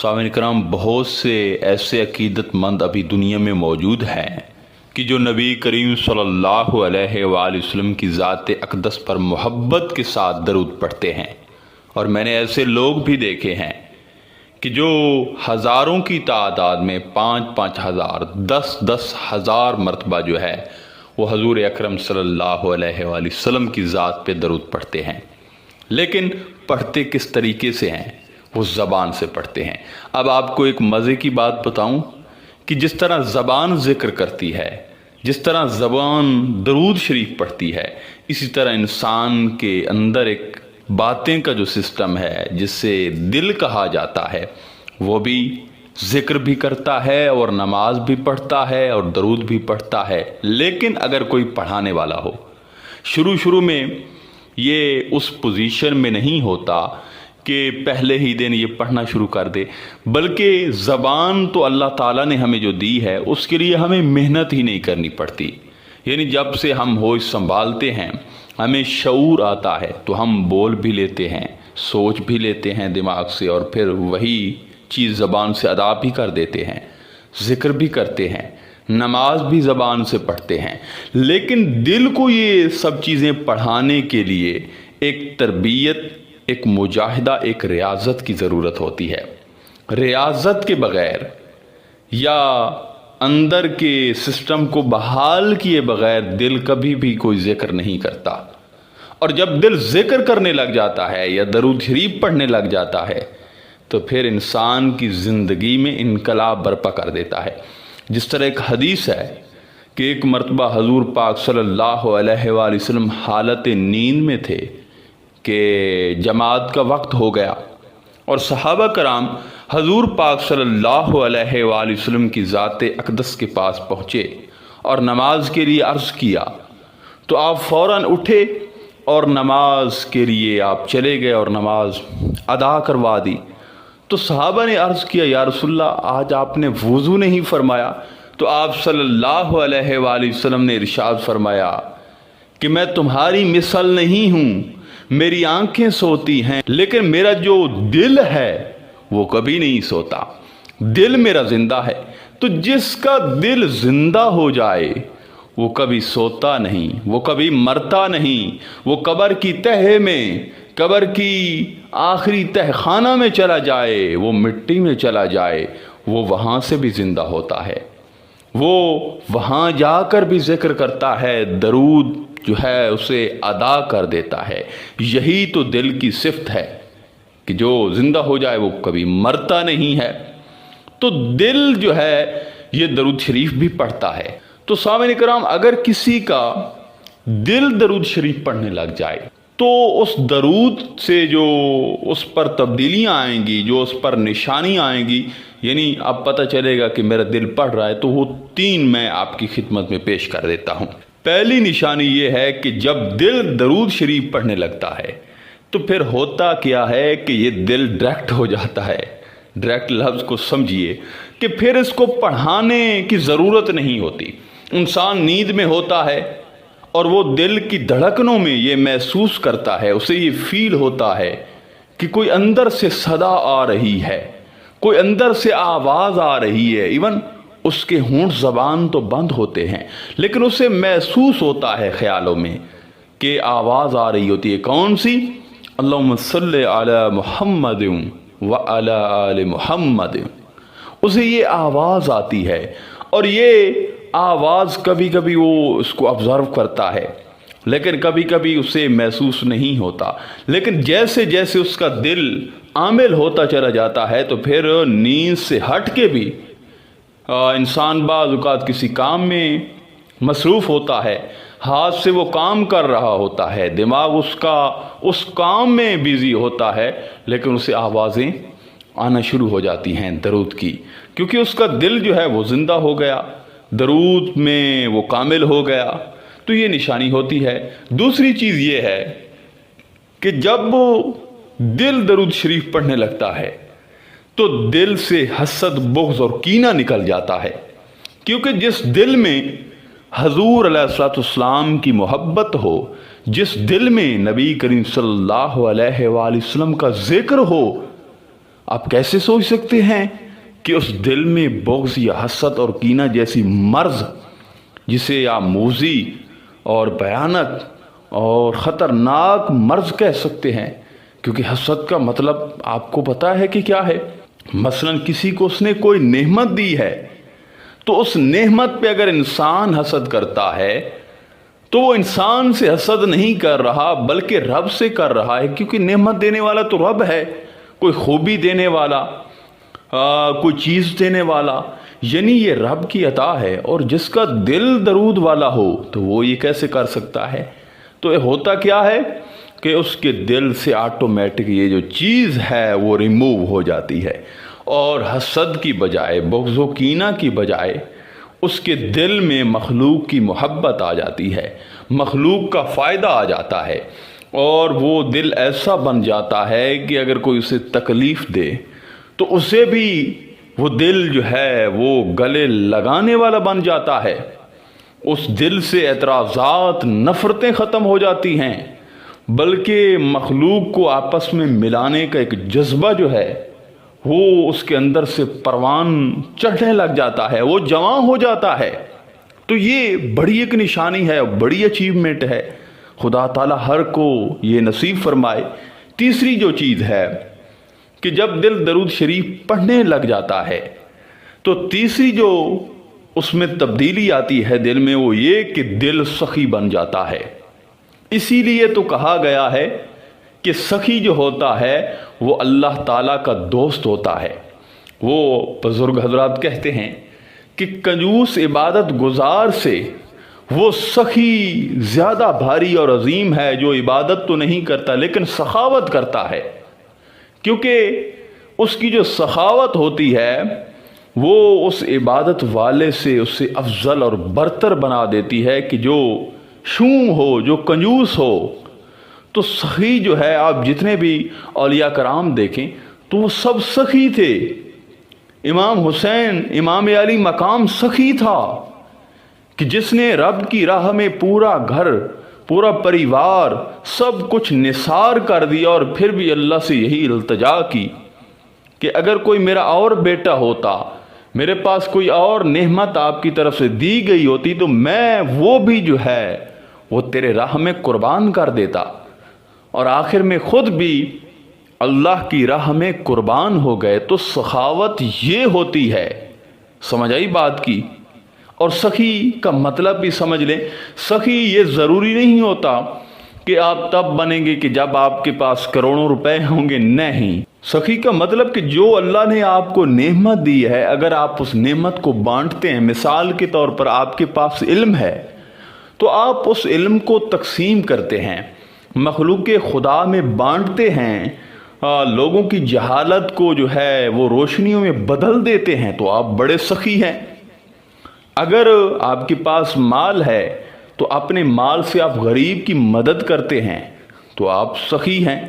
سامعین کرام، بہت سے ایسے عقیدت مند ابھی دنیا میں موجود ہیں کہ جو نبی کریم صلی اللہ علیہ وآلہ وسلم کی ذات اقدس پر محبت کے ساتھ درود پڑھتے ہیں، اور میں نے ایسے لوگ بھی دیکھے ہیں کہ جو ہزاروں کی تعداد میں 5,000 10,000 مرتبہ جو ہے وہ حضور اکرم صلی اللہ علیہ وآلہ وسلم کی ذات پہ درود پڑھتے ہیں، لیکن پڑھتے کس طریقے سے ہیں؟ وہ زبان سے پڑھتے ہیں۔ اب آپ کو ایک مزے کی بات بتاؤں کہ جس طرح زبان ذکر کرتی ہے، جس طرح زبان درود شریف پڑھتی ہے، اسی طرح انسان کے اندر ایک باتیں کا جو سسٹم ہے جس سے دل کہا جاتا ہے، وہ بھی ذکر بھی کرتا ہے اور نماز بھی پڑھتا ہے اور درود بھی پڑھتا ہے۔ لیکن اگر کوئی پڑھانے والا ہو، شروع میں یہ اس پوزیشن میں نہیں ہوتا کہ پہلے ہی دن یہ پڑھنا شروع کر دے، بلکہ زبان تو اللہ تعالیٰ نے ہمیں جو دی ہے اس کے لیے ہمیں محنت ہی نہیں کرنی پڑتی۔ یعنی جب سے ہم ہوش سنبھالتے ہیں، ہمیں شعور آتا ہے تو ہم بول بھی لیتے ہیں، سوچ بھی لیتے ہیں دماغ سے، اور پھر وہی چیز زبان سے ادا بھی کر دیتے ہیں، ذکر بھی کرتے ہیں، نماز بھی زبان سے پڑھتے ہیں۔ لیکن دل کو یہ سب چیزیں پڑھانے کے لیے ایک تربیت، ایک مجاہدہ، ایک ریاضت کی ضرورت ہوتی ہے۔ ریاضت کے بغیر یا اندر کے سسٹم کو بحال کیے بغیر دل کبھی بھی کوئی ذکر نہیں کرتا، اور جب دل ذکر کرنے لگ جاتا ہے یا درود شریف پڑھنے لگ جاتا ہے تو پھر انسان کی زندگی میں انقلاب برپا کر دیتا ہے۔ جس طرح ایک حدیث ہے کہ ایک مرتبہ حضور پاک صلی اللہ علیہ وآلہ وسلم حالت نیند میں تھے کہ جماعت کا وقت ہو گیا، اور صحابہ کرام حضور پاک صلی اللہ علیہ وآلہ وسلم کی ذات اقدس کے پاس پہنچے اور نماز کے لیے عرض کیا، تو آپ فوراً اٹھے اور نماز کے لیے آپ چلے گئے اور نماز ادا کروا دی۔ تو صحابہ نے عرض کیا، یا رسول اللہ، آج آپ نے وضو نہیں فرمایا؟ تو آپ صلی اللہ علیہ وآلہ وسلم نے ارشاد فرمایا کہ میں تمہاری مثل نہیں ہوں، میری آنکھیں سوتی ہیں لیکن میرا جو دل ہے وہ کبھی نہیں سوتا، دل میرا زندہ ہے۔ تو جس کا دل زندہ ہو جائے وہ کبھی سوتا نہیں، وہ کبھی مرتا نہیں، وہ قبر کی تہہ میں، قبر کی آخری تہہ خانہ میں چلا جائے، وہ مٹی میں چلا جائے، وہ وہاں سے بھی زندہ ہوتا ہے، وہ وہاں جا کر بھی ذکر کرتا ہے، درود جو ہے اسے ادا کر دیتا ہے۔ یہی تو دل کی صفت ہے کہ جو زندہ ہو جائے وہ کبھی مرتا نہیں ہے۔ تو دل جو ہے یہ درود شریف بھی پڑھتا ہے۔ تو سامعین کرام، اگر کسی کا دل درود شریف پڑھنے لگ جائے تو اس درود سے جو اس پر تبدیلیاں آئیں گی، جو اس پر نشانی آئیں گی، یعنی اب پتہ چلے گا کہ میرا دل پڑھ رہا ہے، تو وہ 3 میں آپ کی خدمت میں پیش کر دیتا ہوں۔ پہلی نشانی یہ ہے کہ جب دل درود شریف پڑھنے لگتا ہے تو پھر ہوتا کیا ہے کہ یہ دل ڈائریکٹ ہو جاتا ہے۔ ڈائریکٹ لفظ کو سمجھیے کہ پھر اس کو پڑھانے کی ضرورت نہیں ہوتی۔ انسان نیند میں ہوتا ہے اور وہ دل کی دھڑکنوں میں یہ محسوس کرتا ہے، اسے یہ فیل ہوتا ہے کہ کوئی اندر سے صدا آ رہی ہے، کوئی اندر سے آواز آ رہی ہے۔ ایون اس کے ہونٹ زبان تو بند ہوتے ہیں لیکن اسے محسوس ہوتا ہے خیالوں میں کہ آواز آ رہی ہوتی ہے۔ کون سی؟ اللہم صلی علی محمد وعلی آل محمد۔ اسے یہ آواز آتی ہے، اور یہ آواز کبھی کبھی وہ اس کو آبزرو کرتا ہے لیکن کبھی کبھی اسے محسوس نہیں ہوتا۔ لیکن جیسے جیسے اس کا دل عامل ہوتا چلا جاتا ہے تو پھر نیند سے ہٹ کے بھی انسان بعض اوقات کسی کام میں مصروف ہوتا ہے، ہاتھ سے وہ کام کر رہا ہوتا ہے، دماغ اس کا اس کام میں بیزی ہوتا ہے، لیکن اسے آوازیں آنا شروع ہو جاتی ہیں درود کی، کیونکہ اس کا دل جو ہے وہ زندہ ہو گیا، درود میں وہ کامل ہو گیا۔ تو یہ نشانی ہوتی ہے۔ دوسری چیز یہ ہے کہ جب دل درود شریف پڑھنے لگتا ہے تو دل سے حسد، بغض اور کینہ نکل جاتا ہے، کیونکہ جس دل میں حضور علیہ الصلوۃ والسلام کی محبت ہو، جس دل میں نبی کریم صلی اللہ علیہ وآلہ وسلم کا ذکر ہو، آپ کیسے سوچ سکتے ہیں کہ اس دل میں بغض یا حسد اور کینہ جیسی مرض، جسے آپ موذی اور بھیانک اور خطرناک مرض کہہ سکتے ہیں، کیونکہ حسد کا مطلب آپ کو پتا ہے کہ کیا ہے؟ مثلا کسی کو اس نے کوئی نعمت دی ہے، تو اس نعمت پہ اگر انسان حسد کرتا ہے تو وہ انسان سے حسد نہیں کر رہا بلکہ رب سے کر رہا ہے، کیونکہ نعمت دینے والا تو رب ہے، کوئی خوبی دینے والا، کوئی چیز دینے والا، یعنی یہ رب کی عطا ہے۔ اور جس کا دل درود والا ہو تو وہ یہ کیسے کر سکتا ہے؟ تو یہ ہوتا کیا ہے کہ اس کے دل سے آٹومیٹک یہ جو چیز ہے وہ ریموو ہو جاتی ہے، اور حسد کی بجائے، بغض و کینہ کی بجائے اس کے دل میں مخلوق کی محبت آ جاتی ہے، مخلوق کا فائدہ آ جاتا ہے، اور وہ دل ایسا بن جاتا ہے کہ اگر کوئی اسے تکلیف دے تو اسے بھی وہ دل جو ہے وہ گلے لگانے والا بن جاتا ہے۔ اس دل سے اعتراضات، نفرتیں ختم ہو جاتی ہیں، بلکہ مخلوق کو آپس میں ملانے کا ایک جذبہ جو ہے وہ اس کے اندر سے پروان چڑھنے لگ جاتا ہے، وہ جواں ہو جاتا ہے۔ تو یہ بڑی ایک نشانی ہے، بڑی اچیومنٹ ہے، خدا تعالیٰ ہر کو یہ نصیب فرمائے۔ تیسری جو چیز ہے کہ جب دل درود شریف پڑھنے لگ جاتا ہے تو تیسری جو اس میں تبدیلی آتی ہے دل میں، وہ یہ کہ دل سخی بن جاتا ہے۔ اسی لیے تو کہا گیا ہے کہ سخی جو ہوتا ہے وہ اللہ تعالیٰ کا دوست ہوتا ہے۔ وہ بزرگ حضرات کہتے ہیں کہ کنجوس عبادت گزار سے وہ سخی زیادہ بھاری اور عظیم ہے، جو عبادت تو نہیں کرتا لیکن سخاوت کرتا ہے، کیونکہ اس کی جو سخاوت ہوتی ہے وہ اس عبادت والے سے اسے افضل اور برتر بنا دیتی ہے کہ جو شوم ہو، جو کنجوس ہو۔ تو سخی جو ہے، آپ جتنے بھی اولیاء کرام دیکھیں تو وہ سب سخی تھے۔ امام حسین، امام علی مقام سخی تھا کہ جس نے رب کی راہ میں پورا گھر، پورا پریوار، سب کچھ نثار کر دیا، اور پھر بھی اللہ سے یہی التجا کی کہ اگر کوئی میرا اور بیٹا ہوتا، میرے پاس کوئی اور نعمت آپ کی طرف سے دی گئی ہوتی تو میں وہ بھی جو ہے وہ تیرے راہ میں قربان کر دیتا، اور آخر میں خود بھی اللہ کی راہ میں قربان ہو گئے۔ تو سخاوت یہ ہوتی ہے، سمجھ آئی بات کی؟ اور سخی کا مطلب بھی سمجھ لیں۔ سخی یہ ضروری نہیں ہوتا کہ آپ تب بنیں گے کہ جب آپ کے پاس کروڑوں روپے ہوں گے، نہیں۔ سخی کا مطلب کہ جو اللہ نے آپ کو نعمت دی ہے، اگر آپ اس نعمت کو بانٹتے ہیں، مثال کے طور پر آپ کے پاس علم ہے تو آپ اس علم کو تقسیم کرتے ہیں، مخلوق خدا میں بانٹتے ہیں، لوگوں کی جہالت کو جو ہے وہ روشنیوں میں بدل دیتے ہیں، تو آپ بڑے سخی ہیں۔ اگر آپ کے پاس مال ہے تو اپنے مال سے آپ غریب کی مدد کرتے ہیں، تو آپ سخی ہیں۔